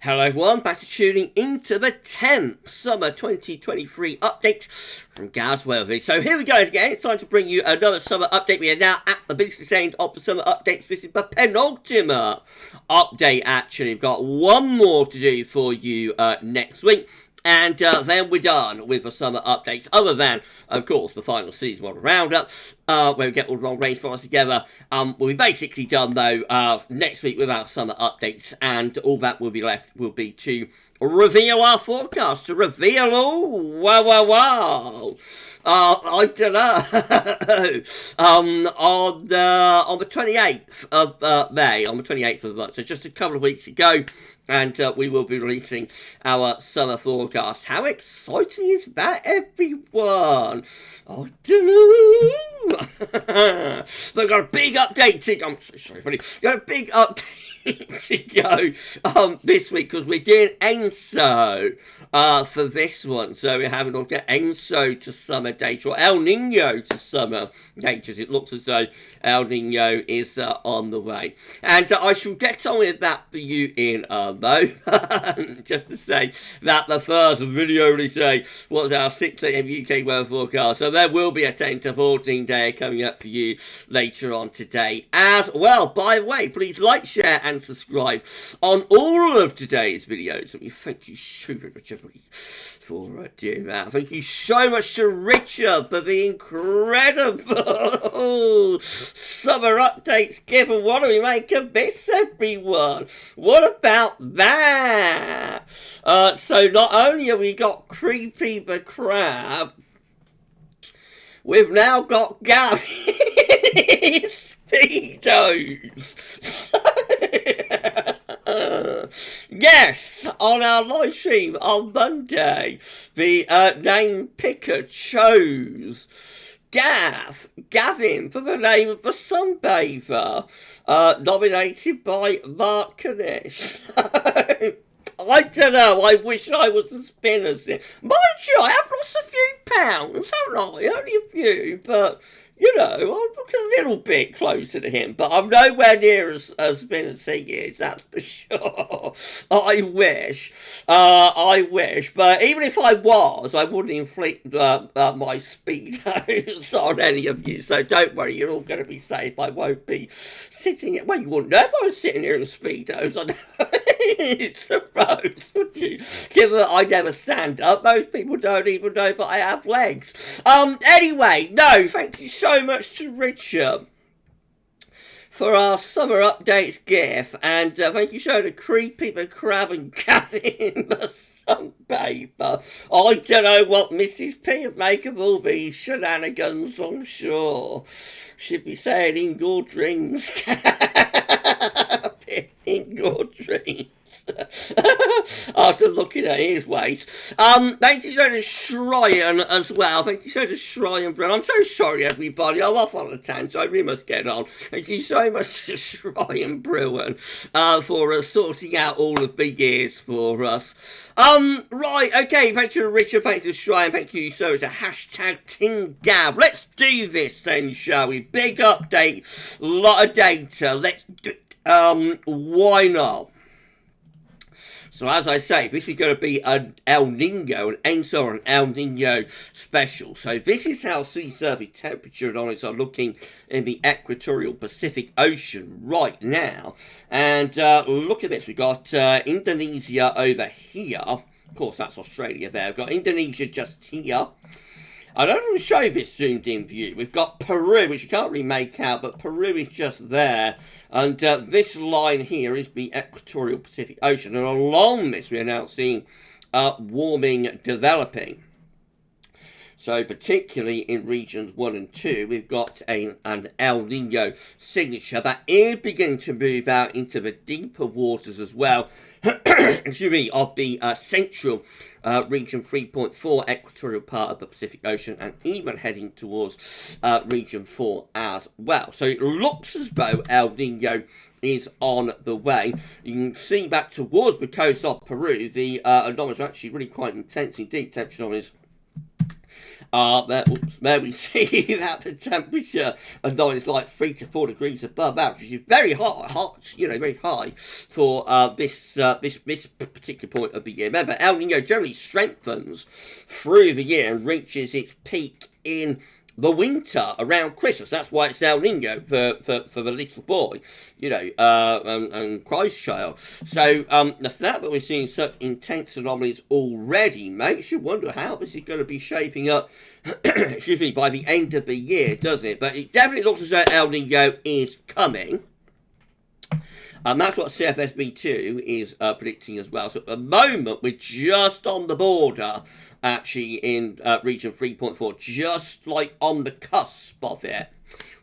Hello everyone, back to tuning into the 10th Summer 2023 update from GavsWeatherVids. So here we go again, it's time to bring you another summer update. We are now at the business end of the summer updates. This is the penultimate update actually. We've got one more to do for you next week. And then we're done with the summer updates, other than, of course, the final season model roundup, where we get all the long range products together. We'll be basically done, though, next week with our summer updates, and all that will be left will be to reveal our forecast, to reveal, wow. I don't know, on the 28th of May, on the 28th of the month, so just a couple of weeks ago, and we will be releasing our summer forecast. How exciting is that, everyone? I don't know. We've got a big update to go. I'm so sorry, buddy. Got a big update to go this week because we're doing ENSO for this one. So we're having a look at ENSO to summer data, or El Nino to summer data. It looks as though El Nino is on the way. And I shall get on with that for you in a moment. Just to say that the first video release day was our 6 AM UK weather forecast. So there will be a 10 to 14 day coming up for you later on today as well. By the way, please like, share and subscribe on all of today's videos. And we thank you so much, everybody, for doing that. Thank you so much to Richard for the incredible summer updates given. What do we make of this, everyone? What about that? So not only have we got Creepy the Crab, we've now got Gav in his speedos. Yes, on our live stream on Monday, the name picker chose Gavin for the name of the Sunbather, nominated by Mark Kanish. I don't know, I wish I was a spinner. Mind you, I have lost a few pounds, haven't I? Only a few, but, you know, I'm looking a little bit closer to him, but I'm nowhere near as thin as he is, that's for sure. I wish, but even if I was, I wouldn't inflict my speedos on any of you, so don't worry, you're all going to be safe. I won't be sitting, well, you wouldn't know if I was sitting here in speedos, I suppose, would you? Given that I never stand up, most people don't even know that I have legs. Anyway, no, thank you so much to Richard for our summer updates gif, and thank you so to Creepy the Crab and Gavin the Sunbather. I don't know what Mrs. P would make of all these shenanigans, I'm sure. Should be saying in your dreams. In your dreams. After looking at his waist. Thank you so to Shryan as well. Thank you so to Shryan Brown. I'm so sorry, everybody. I'm off on a tangent. I really must get on. Thank you so much to Shryan Bruin for sorting out all the big ears for us. Right, okay. Thank you to Richard. Thank you to Shryan. Thank you so much to hashtag TeamGav. Let's do this then, shall we? Big update. A lot of data. Let's do it. Why not? So as I say, this is going to be an El Nino, an ENSO or an El Nino special. So this is how sea surface temperature anomalies are looking in the equatorial Pacific Ocean right now. And look at this, we've got Indonesia over here. Of course, that's Australia there. We've got Indonesia just here. I don't want to show this zoomed in view. We've got Peru, which you can't really make out, but Peru is just there. And this line here is the equatorial Pacific Ocean. And along this, we are now seeing warming developing. So particularly in regions 1 and 2, we've got an El Nino signature that is beginning to move out into the deeper waters as well. Excuse me, of the central region 3.4 equatorial part of the Pacific Ocean, and even heading towards region 4 as well. So it looks as though El Nino is on the way. You can see that towards the coast of Peru, the anomalies are actually really quite intense indeed. Temperature anomalies There we see that the temperature is like 3 to 4 degrees above average, which is very hot, very high for this particular point of the year. Remember, El Nino generally strengthens through the year and reaches its peak in the winter around Christmas. That's why it's El Nino for the little boy, and Christ child. So the fact that we're seeing such intense anomalies already makes you wonder how this is going to be shaping up, excuse me, by the end of the year, doesn't it? But it definitely looks as though El Nino is coming. That's what CFSB2 is predicting as well. So at the moment, we're just on the border, actually, in region 3.4, just like on the cusp of it.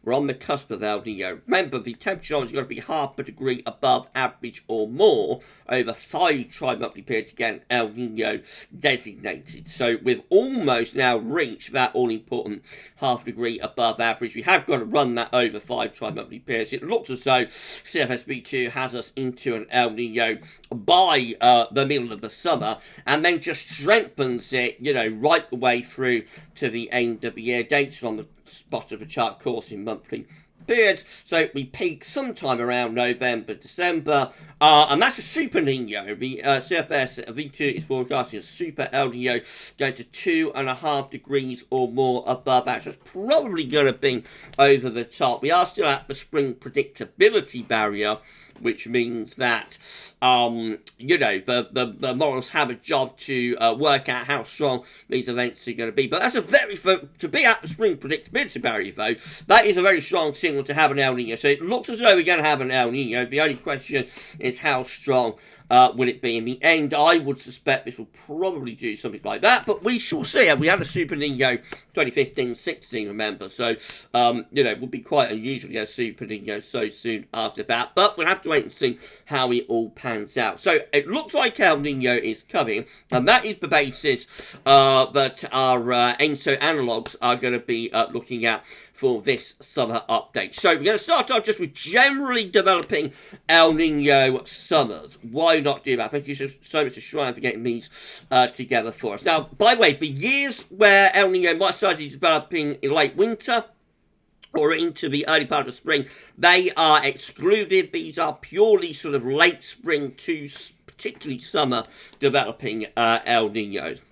We're on the cusp of El Nino. Remember, the temperature is going to be half a degree above average or more over 5 tri-monthly periods, again, El Nino designated. So we've almost now reached that all-important half degree above average. We have got to run that over 5 tri-monthly periods. It looks as though CFSB2 has us into an El Nino by the middle of the summer, and then just strengthens it, right the way through to the end of the year. Dates on the spot of the chart, of course, in monthly periods. So we peak sometime around November, December, and that's a super Nino. The CFS V2 is forecasting a super El Nino going to 2.5 degrees or more above that. So it's probably going to be over the top. We are still at the spring predictability barrier, which means that, the models have a job to work out how strong these events are going to be. But that's to be at the spring predictability barrier, though, that is a very strong signal to have an El Nino. So it looks as though we're going to have an El Nino. The only question is how strong will it be in the end. I would suspect this will probably do something like that, but we shall see. We had a Super Nino 2015-16, remember, so it would be quite unusual to get a Super Nino so soon after that, but we'll have to wait and see how it all pans out. So it looks like El Nino is coming, and that is the basis that our ENSO analogues are going to be looking at for this summer update. So we're going to start off just with generally developing El Nino summers. Why not do that? Thank you so much to Shrine for getting these together for us. Now, by the way, the years where El Nino might start developing in late winter or into the early part of the spring, they are excluded. These are purely sort of late spring to particularly summer developing El Ninos.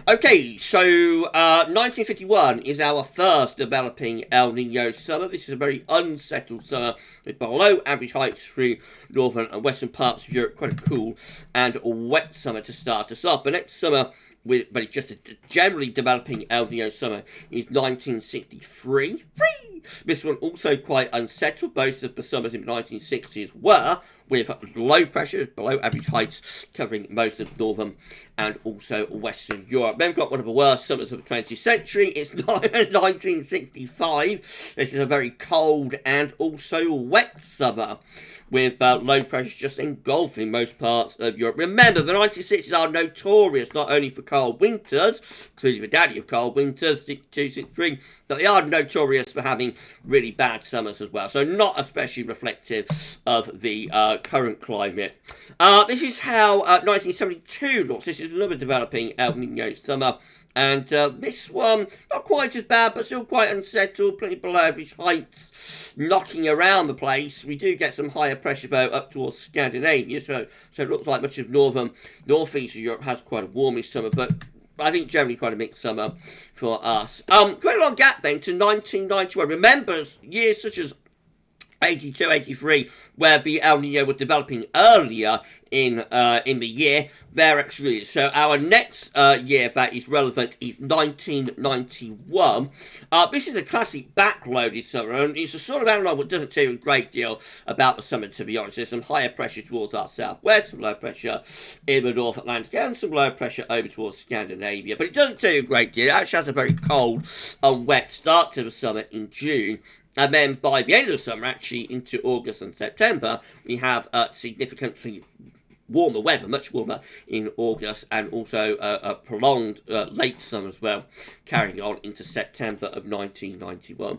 Okay, so 1951 is our first developing El Nino summer. This is a very unsettled summer with below average heights through northern and western parts of Europe. Quite a cool and wet summer to start us off. The next summer, but it's just a generally developing El Nino summer, is 1963. This one also quite unsettled. Both of the summers in the 1960s were with low pressures, below average heights, covering most of northern and also western Europe. Then we've got one of the worst summers of the 20th century. It's 1965. This is a very cold and also wet summer, with low pressure just engulfing most parts of Europe. Remember, the 1960s are notorious not only for cold winters, including the daddy of cold winters, 263, but they are notorious for having really bad summers as well. So not especially reflective of the current climate. This is how 1972 looks. This is another developing El Nino summer. And this one, not quite as bad, but still quite unsettled, pretty below average heights, knocking around the place. We do get some higher pressure, though, up towards Scandinavia, so it looks like much of northeastern Europe has quite a warmish summer, but I think generally quite a mixed summer for us. Quite a long gap, then, to 1991. Remember, years such as 82, 83, where the El Nino was developing earlier in the year, they're excluded. So our next year that is relevant is 1991. This is a classic backloaded summer, and it's a sort of analog that doesn't tell you a great deal about the summer, to be honest. There's some higher pressure towards our southwest, some low pressure in the North Atlantic, and some low pressure over towards Scandinavia. But it doesn't tell you a great deal. It actually has a very cold and wet start to the summer in June. And then by the end of the summer, actually into August and September, we have significantly warmer weather, much warmer in August, and also a prolonged late summer as well, carrying on into September of 1991.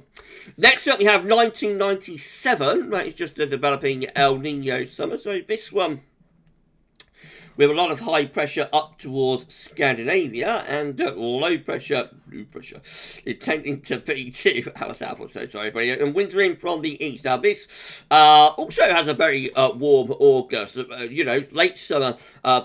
Next up, we have 1997. That is just a developing El Nino summer. So this one with a lot of high pressure up towards Scandinavia and low pressure is tending to be to and winds in from the east. Now this also has a very warm August. Late summer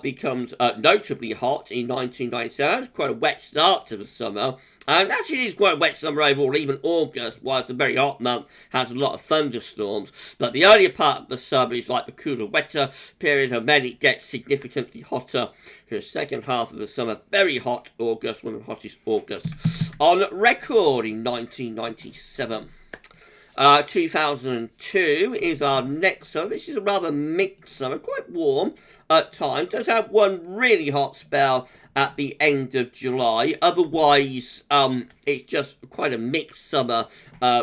becomes notably hot in 1997. It's quite a wet start to the summer. And actually, it is quite a wet summer overall. Even August, whilst a very hot month, has a lot of thunderstorms. But the earlier part of the summer is like the cooler, wetter period, and then it gets significantly hotter. The second half of the summer, very hot August, one of the hottest Augusts on record in 1997. 2002 is our next summer. This is a rather mixed summer, quite warm at times. Does have one really hot spell at the end of July. Otherwise, it's just quite a mixed summer,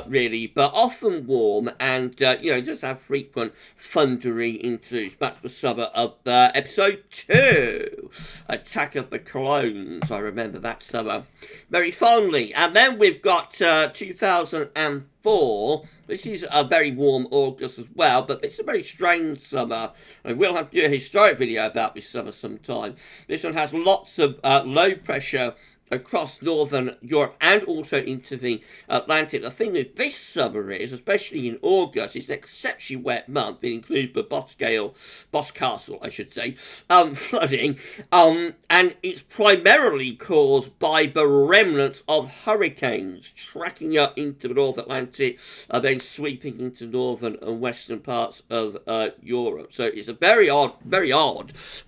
really, but often warm and, just have frequent thundery interludes. That's the summer of episode 2, Attack of the Clones. I remember that summer very fondly. And then we've got 2004. This is a very warm August as well, but it's a very strange summer. I will have to do a historic video about this summer sometime. This one has lots of low pressure across northern Europe and also into the Atlantic. The thing with this summer is, especially in August, it's an exceptionally wet month. It includes the Boscastle, I should say, flooding, and it's primarily caused by the remnants of hurricanes tracking up into the North Atlantic and then sweeping into northern and western parts of Europe. So it's a very odd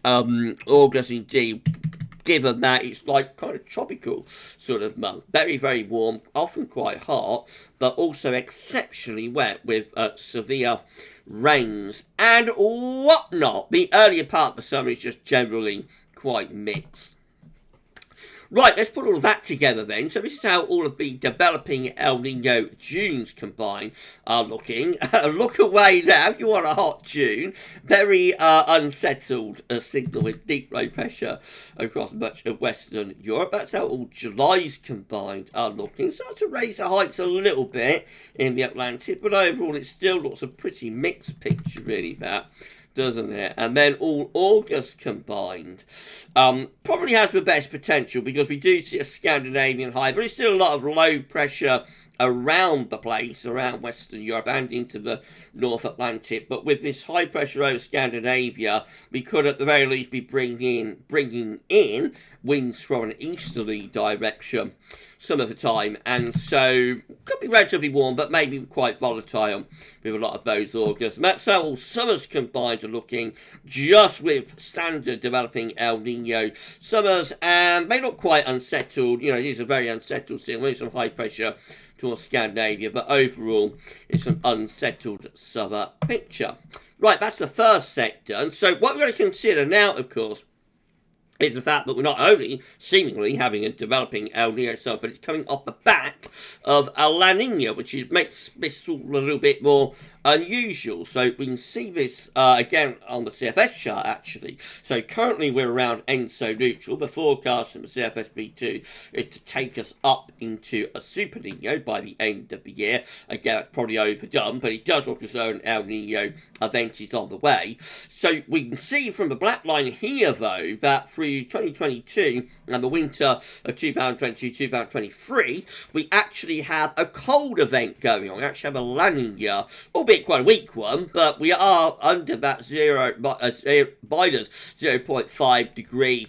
August indeed, given that it's like kind of tropical sort of month. Very, very warm, often quite hot, but also exceptionally wet with severe rains and whatnot. The earlier part of the summer is just generally quite mixed. Right, let's put all of that together then. So this is how all of the developing El Nino Junes combined are looking. Look away now if you want a hot June. Very unsettled signal with deep low pressure across much of Western Europe. That's how all Julys combined are looking. Start to raise the heights a little bit in the Atlantic, but overall it still looks a pretty mixed picture, really, that, doesn't it? And then all August combined probably has the best potential because we do see a Scandinavian high, but it's still a lot of low pressure around the place, around Western Europe and into the North Atlantic. But with this high pressure over Scandinavia, we could at the very least be bringing in winds from an easterly direction some of the time, and so could be relatively warm but maybe quite volatile with a lot of those August. And that's how all summers combined are looking, just with standard developing El Nino summers, and they look quite unsettled. It is a very unsettled scene. There's some high pressure towards Scandinavia, but overall it's an unsettled summer picture. Right, that's the first sector. And so what we're going to consider now, of course, is the fact that we're not only seemingly having a developing El Nino summer, but it's coming off the back of a La Nina, which makes this all a little bit more unusual. So we can see this again on the CFS chart, actually. So currently we're around ENSO neutral. The forecast from the CFS B2 is to take us up into a Super Nino by the end of the year. Again, that's probably overdone, but it does look as though an El Nino event is on the way. So we can see from the black line here, though, that through 2022 and the winter of 2022-2023, we actually have a cold event going on. We actually have a La Nina, albeit quite a weak one, but we are under that minus 0.5 degree,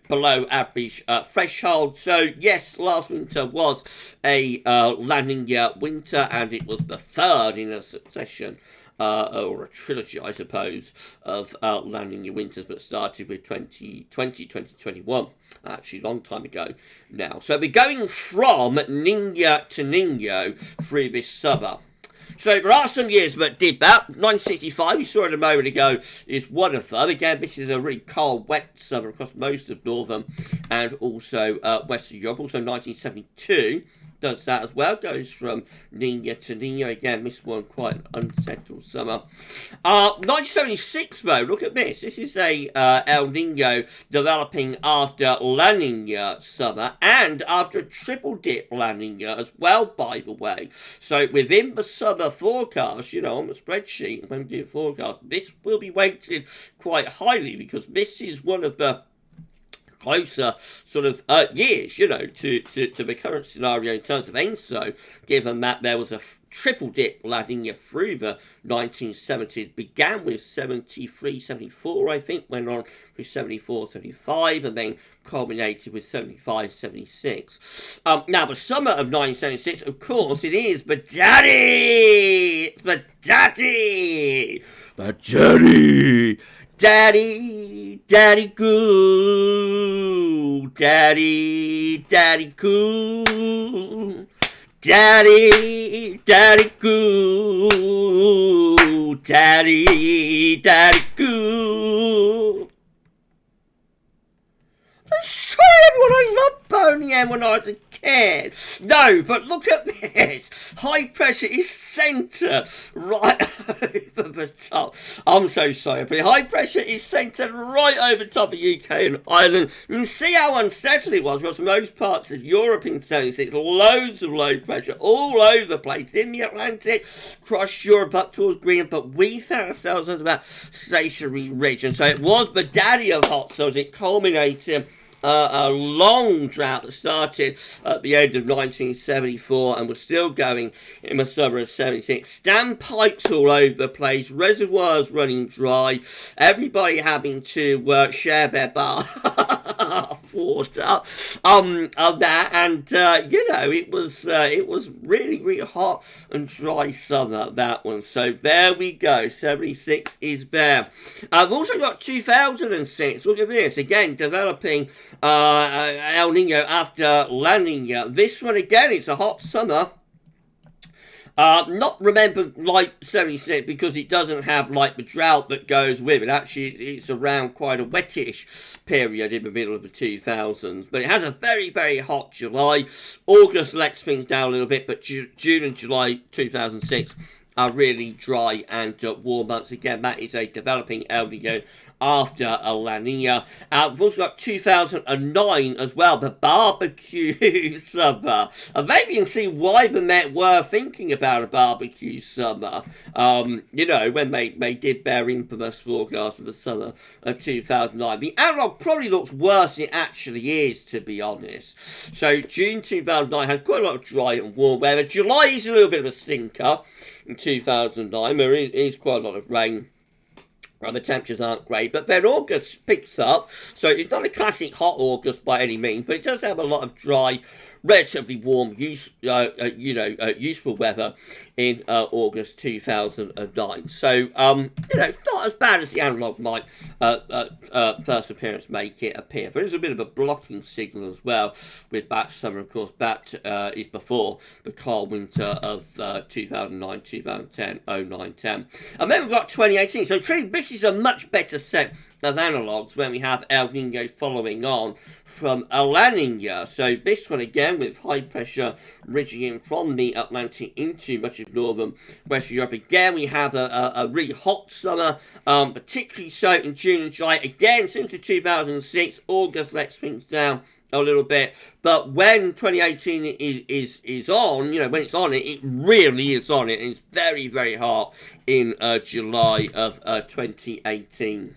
below average threshold. So yes, last winter was a La Nina winter, and it was the third in a succession, or a trilogy, I suppose, of La Nina winters, but started with 2020, 2021, actually a long time ago now. So we're going from Nino to Nino through this summer. So there are some years that did that. 1965, we saw it a moment ago, is one of them. Again, this is a really cold, wet summer across most of northern and also Western Europe. Also 1972 does that as well. Goes from Nino to Nino again. This one quite an unsettled summer. 1976 though. Look at this. This is a El Nino developing after La Nina summer and after a triple dip La Nina as well, by the way. So within the summer forecast, you know, on the spreadsheet when we do the forecast, this will be weighted quite highly because this is one of the closer sort of years, you know, to the current scenario in terms of ENSO, given that there was a triple dip La Nina through the 1970s, began with 73, 74, I think, went on through 74, 75, and then culminated with 75, 76. Now, the summer of 1976, of course, it is the daddy! It's the daddy! The daddy! Daddy, daddy cool, daddy, daddy cool, daddy, daddy cool, daddy, daddy cool. Sorry, everyone, I loved Boney M when I was a kid. No, but look at this. High pressure is centred right over the top. I'm so sorry, but high pressure is centred right over the top of UK and Ireland. You can see how unsettled it was across most parts of Europe in 76. Loads of low pressure all over the place in the Atlantic, across Europe up towards Greenland, but we found ourselves under that stationary ridge. And so it was the daddy of hot summers. It culminated a long drought that started at the end of 1974 and was still going in the summer of 76. Standpipes all over the place, reservoirs running dry, everybody having to share their bath water of that, and you know, it was really, really hot and dry summer, that one. So there we go, 76 is there. I've also got 2006. Look at this again, developing El Nino after La Nina. This one again, it's a hot summer. Not remembered like 76 because it doesn't have like the drought that goes with it. Actually, it's around quite a wettish period in the middle of the 2000s. But it has a very, very hot July. August lets things down a little bit, but June and July 2006 are really dry and warm months. Again, that is a developing El Nino after a La Nina. We've also got 2009 as well, the barbecue summer. And maybe you can see why the Met were thinking about a barbecue summer, you know, when they did their infamous forecast for the summer of 2009. The analogue probably looks worse than it actually is, to be honest. So June 2009 has quite a lot of dry and warm weather. July is a little bit of a stinker in 2009. There is quite a lot of rain. Well, the temperatures aren't great, but then August picks up, so it's not a classic hot August by any means, but it does have a lot of dry, relatively warm, useful weather in August 2009. So, you know, it's not as bad as the analogue might first appearance make it appear. But there's a bit of a blocking signal as well with that summer. Of course, that is before the cold winter of 2009, 2010, 09, 10. And then we've got 2018. So clearly this is a much better set of analogues when we have El Nino following on from La Nina. So this one again with high pressure ridging in from the Atlantic into much of northern Western Europe. Again, we have a really hot summer, particularly so in June and July. Again, since 2006, August lets things down a little bit, but when 2018 is on, you know, when it's on it, it really is on it, and it's very, very hot in July of 2018.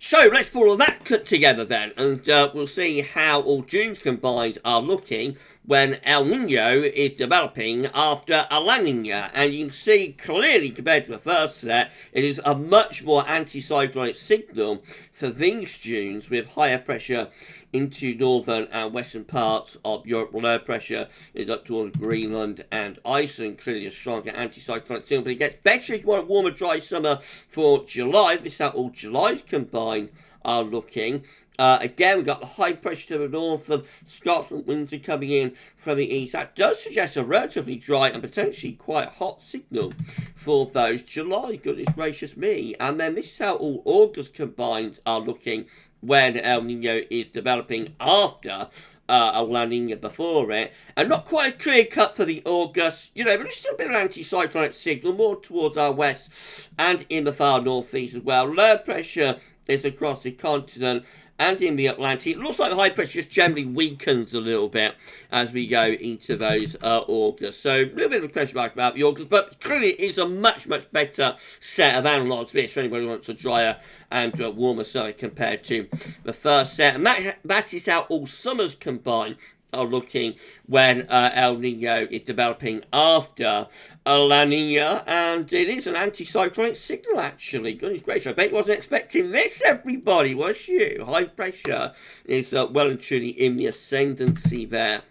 So let's pull all that together then, and we'll see how all Junes combined are looking when El Nino is developing after a La Nina. And you can see clearly compared to the first set, it is a much more anticyclonic signal for these Junes with higher pressure into northern and western parts of Europe. Low pressure is up towards Greenland and Iceland, clearly a stronger anticyclonic signal, but it gets better if you want a warmer, dry summer for July. This is how all Julys combined are looking. Again, we've got the high pressure to the north of Scotland, winds are coming in from the east. That does suggest a relatively dry and potentially quite hot signal for those July. Goodness gracious me. And then this is how all August combined are looking when El Nino is developing after a La Nina before it, and not quite a clear cut for the August, but it's still a bit of an anticyclonic signal, more towards our west and in the far northeast as well. Low pressure is across the continent and in the Atlantic. It looks like high pressure just generally weakens a little bit as we go into those August. So a little bit of a question mark about the August, but clearly it is a much, much better set of analogues this for anybody who wants a drier and warmer summer compared to the first set. And that is how all summers combine are looking when El Nino is developing after La Nina, and it is an anticyclonic signal actually. Goodness gracious, I bet you wasn't expecting this, everybody, was you? High pressure is well and truly in the ascendancy there.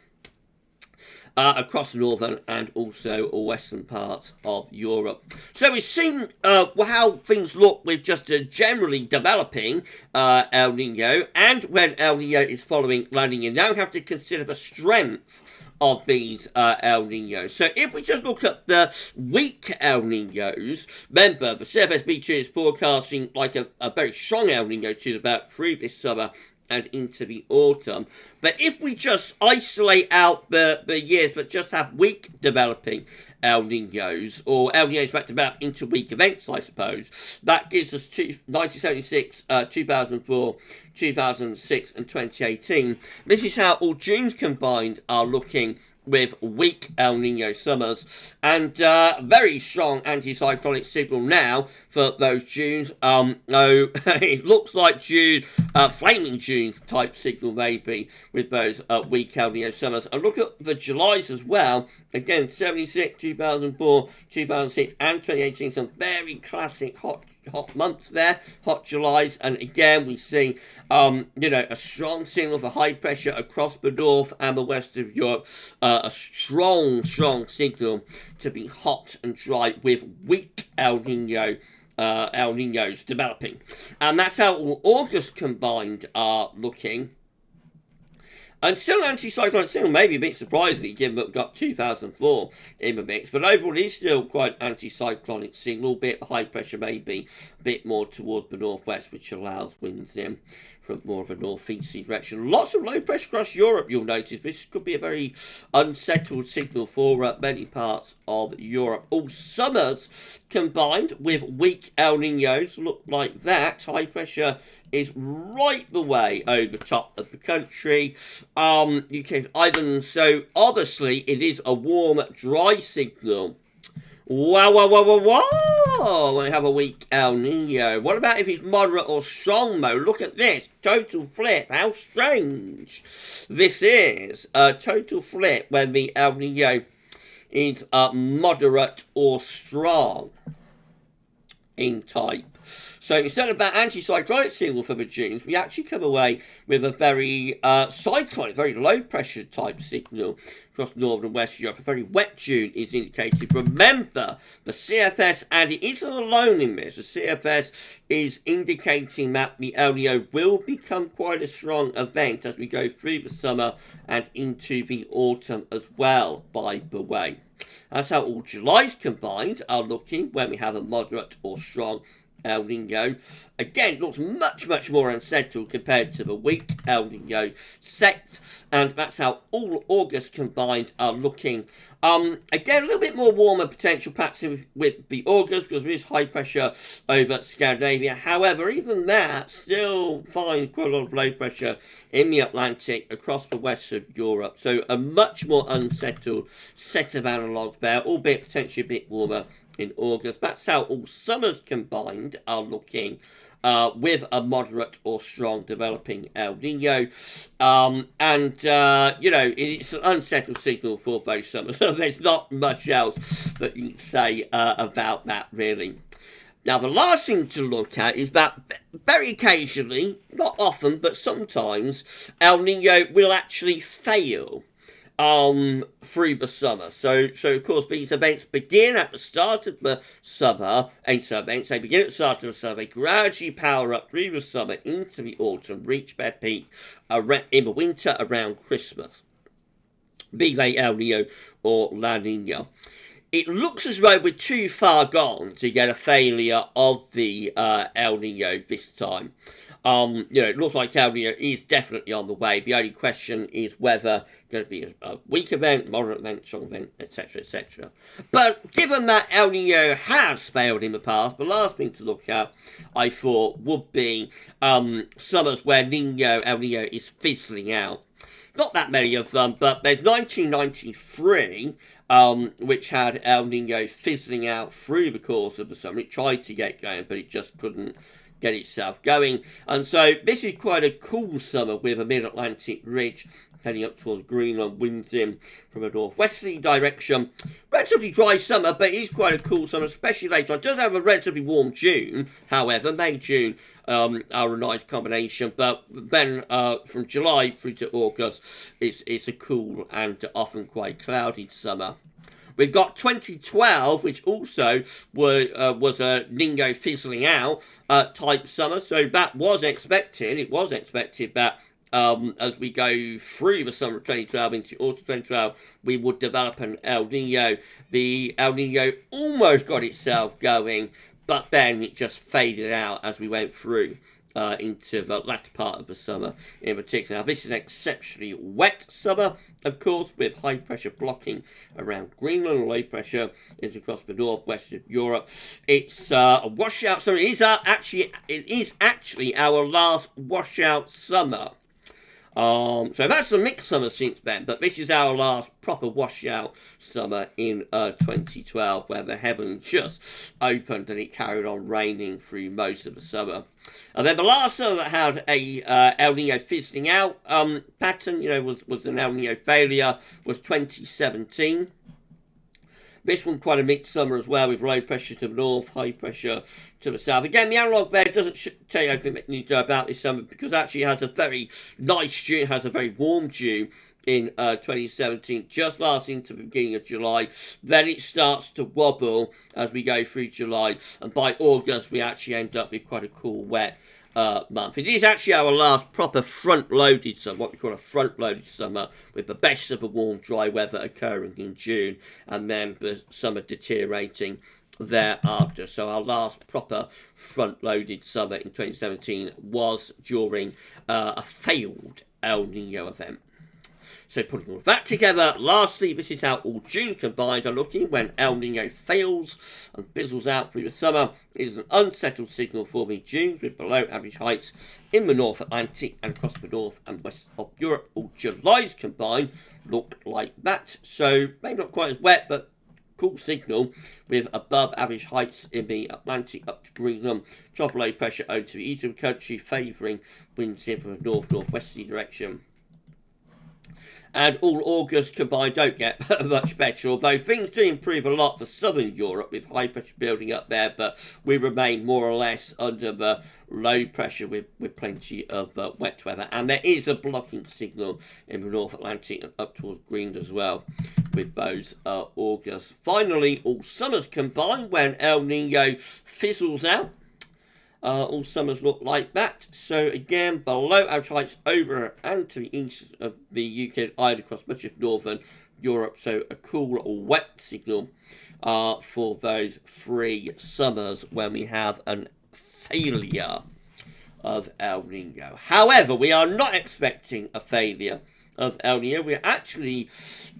Across the northern and also western parts of Europe. So we've seen how things look with just generally developing El Nino, and when El Nino is following La Nina. Now we have to consider the strength of these El Ninos. So if we just look at the weak El Ninos, remember the CFSB is forecasting like a very strong El Nino to about through this summer and into the autumn. But if we just isolate out the years that just have weak developing El Ninos, or El Ninos that develop into weak events, I suppose, that gives us 1976, 2004, 2006 and 2018. This is how all Junes combined are looking with weak El Nino summers, and very strong anticyclonic signal now for those Junes. It looks like June, flaming June type signal maybe with those weak El Nino summers. And look at the Julys as well. Again, 76, 2004, 2006 and 2018, some very classic hot months there, hot Julys, and again we see a strong signal for high pressure across the north and the west of Europe, a strong signal to be hot and dry with weak El Ninos developing, and that's how all August combined are looking. And still an anticyclonic signal, maybe a bit surprisingly, given that we've got 2004 in the mix. But overall, it is still quite anticyclonic signal, albeit high pressure maybe a bit more towards the northwest, which allows winds in from more of a northeasterly direction. Lots of low pressure across Europe, you'll notice. This could be a very unsettled signal for many parts of Europe. All summers combined with weak El Ninos look like that. High pressure is right the way over top of the country. UK Ivan, so obviously it is a warm, dry signal. Wow, we have a weak El Nino. What about if it's moderate or strong, Mo? Look at this. Total flip. How strange this is. A total flip when the El Nino is moderate or strong in type. So instead of that anticyclonic signal for the Junes, we actually come away with a very cyclonic, very low pressure type signal across northern and western Europe. A very wet June is indicated. Remember, the CFS, and it isn't alone in this, the CFS is indicating that the El Nino will become quite a strong event as we go through the summer and into the autumn as well, by the way. That's how all Julys combined are looking when we have a moderate or strong El Nino. Again, it looks much more unsettled compared to the weak El Nino set, and that's how all August combined are looking. Again, a little bit more warmer potential perhaps with the August because there is high pressure over Scandinavia. However, even that still finds quite a lot of low pressure in the Atlantic across the west of Europe. So a much more unsettled set of analogues there, albeit potentially a bit warmer in August. That's how all summers combined are looking with a moderate or strong developing El Nino. It's an unsettled signal for both summers. So there's not much else that you can say about that, really. Now, the last thing to look at is that very occasionally, not often, but sometimes, El Nino will actually fail through the summer. So of course these events begin at the start of the summer. Events, they begin at the start of the summer, they gradually power up through the summer into the autumn, reach their peak in the winter around Christmas, be they El Nino or La Nina. It looks as though we're too far gone to get a failure of the El Nino this time. It looks like El Nino is definitely on the way. The only question is whether it's going to be a weak event, moderate event, strong event, etc., etc. But given that El Nino has failed in the past, the last thing to look at, I thought, would be summers where El Nino is fizzling out. Not that many of them, but there's 1993, which had El Nino fizzling out through the course of the summer. It tried to get going, but it just couldn't get itself going. And so this is quite a cool summer with a mid-Atlantic ridge heading up towards Greenland, winds in from a northwesterly direction. Relatively dry summer, but it is quite a cool summer, especially later on. It does have a relatively warm June, however. May, June are a nice combination, but then from July through to August, it's a cool and often quite cloudy summer. We've got 2012, which also was a Nino fizzling out type summer, so that was expected. It was expected that as we go through the summer of 2012 into autumn 2012, we would develop an El Nino. The El Nino almost got itself going, but then it just faded out as we went through into the latter part of the summer in particular. Now, this is an exceptionally wet summer, of course, with high pressure blocking around Greenland. Low pressure is across the northwest of Europe. It's a washout summer. It is actually our last washout summer. So that's a mixed summer since then, but this is our last proper washout summer in 2012, where the heaven just opened and it carried on raining through most of the summer. And then the last summer that had a El Nino fizzling out pattern, was an El Nino failure, was 2017. This one quite a mixed summer as well, with low pressure to the north, high pressure to the south. Again, the analogue there doesn't tell you everything that you need to know about this summer, because actually it has a very nice June, it has a very warm June in 2017, just lasting to the beginning of July. Then it starts to wobble as we go through July, and by August we actually end up with quite a cool, wet month. It is actually our last proper front-loaded summer, what we call a front-loaded summer, with the best of the warm, dry weather occurring in June, and then the summer deteriorating thereafter. So our last proper front-loaded summer in 2017 was during a failed El Nino event. So putting all of that together, lastly, this is how all June combined are looking when El Nino fails and fizzles out through the summer. It is an unsettled signal for mid-June with below average heights in the North Atlantic and across the north and west of Europe. All Julys combined look like that. So maybe not quite as wet, but cool signal with above average heights in the Atlantic up to Greenland. Trough low pressure over to the east of the country, favouring winds in from a north-northwesterly direction. And all August combined don't get much better, although things do improve a lot for southern Europe with high pressure building up there, but we remain more or less under the low pressure with plenty of wet weather. And there is a blocking signal in the North Atlantic and up towards Greenland as well with those August. Finally, all summers combined when El Nino fizzles out. All summers look like that. So again, below average heights over and to the east of the UK and Ireland across much of northern Europe. So a cool or wet signal for those 3 summers when we have a failure of El Nino. However, we are not expecting a failure of El Nino. We're actually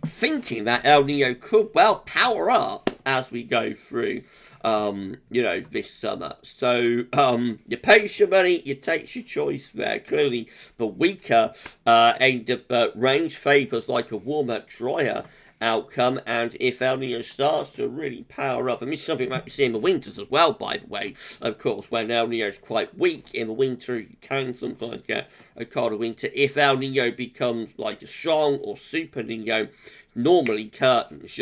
thinking that El Nino could well power up as we go through this summer. So you pay your money, you take your choice there. Clearly the weaker end of range favours like a warmer, drier outcome, and if El Nino starts to really power up, and this is something that we see in the winters as well, by the way, of course, when El Nino is quite weak in the winter, you can sometimes get a colder winter. If El Nino becomes like a strong or super Nino, normally curtains,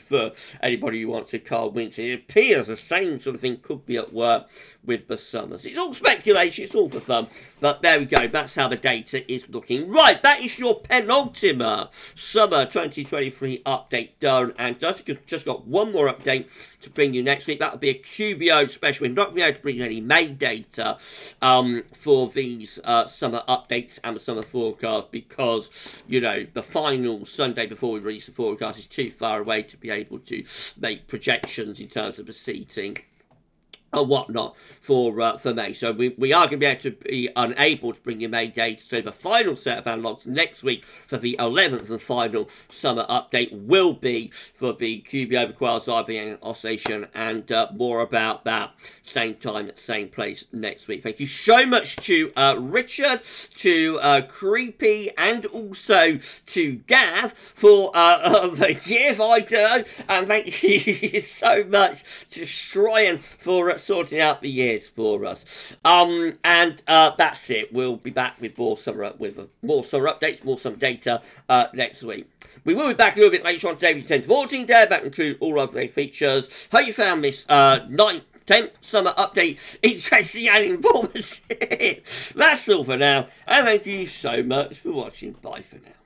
for anybody who wants a cold winter. It appears the same sort of thing could be at work with the summers. It's all speculation, it's all for fun, but there we go, that's how the data is looking. Right, that is your penultimate summer 2023 update done, and just got one more update to bring you next week. That'll be a QBO special. We're not going to be able to bring any May data for these summer updates and the summer forecast because, the final Sunday before we release the forecast is too far away to be able to make projections in terms of the seating and whatnot for May. So we are going to be able to be unable to bring you May data. So the final set of analogues next week for the 11th and final summer update will be for the QB over quasi-BN oscillation, and more about that same time, same place next week. Thank you so much to Richard, to Creepy, and also to Gav for the give I do, and thank you so much to Shryan for sorting out the years for us. And that's it. We'll be back with more summer updates, more summer data next week. We will be back a little bit later on today with 10 to 14 day. That include all of the features. Hope you found this 10th summer update interesting and informative. That's all for now, and thank you so much for watching. Bye for now.